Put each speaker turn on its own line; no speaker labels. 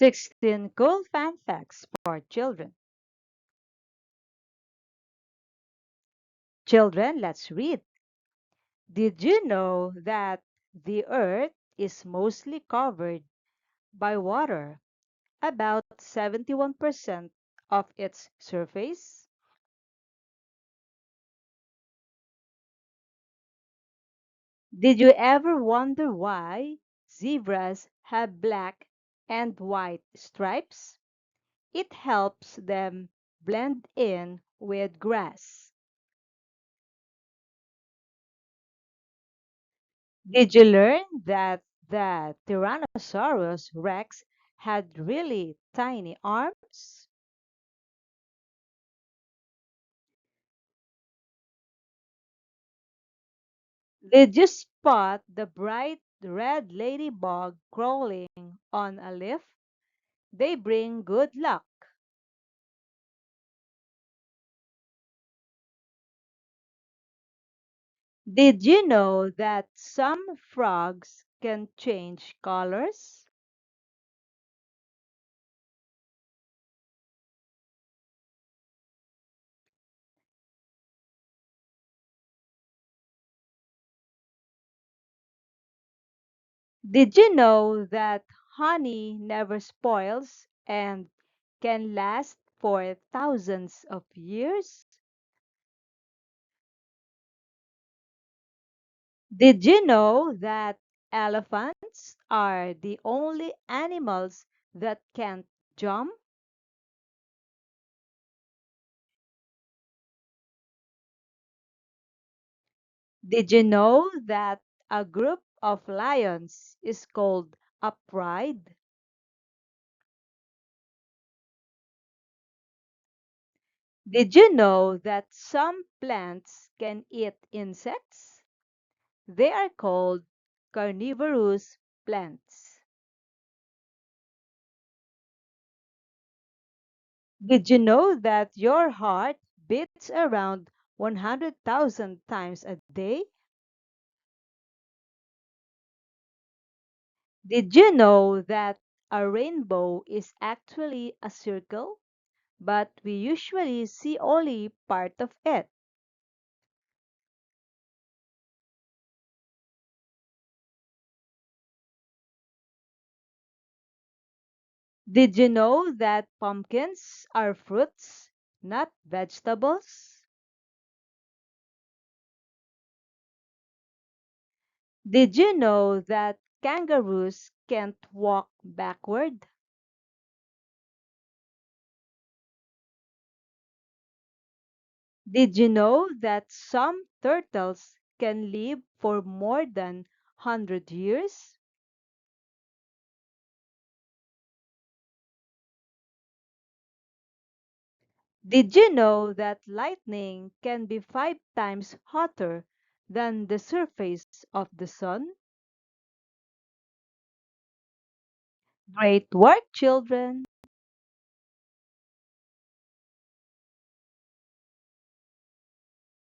16 cool fan facts for children. Children, let's read. Did you know that the earth is mostly covered by water, about 71% of its surface? Did you ever wonder why zebras have black and white stripes? It helps them blend in with grass. Did you learn that the Tyrannosaurus rex had really tiny arms? Did you spot the bright red ladybug crawling on a leaf? They bring good luck. Did you know that some frogs can change colors? Did you know that honey never spoils and can last for thousands of years? Did you know that elephants are the only animals that can't jump? Did you know that a group of lions is called a pride? Did you know that some plants can eat insects? They are called carnivorous plants. Did you know that your heart beats around 100,000 times a day? Did you know that a rainbow is actually a circle, but we usually see only part of it? Did you know that pumpkins are fruits, not vegetables? Did you know that kangaroos can't walk backward? Did you know that some turtles can live for more than 100 years? Did you know that lightning can be 5 times hotter than the surface of the sun? Great work, children!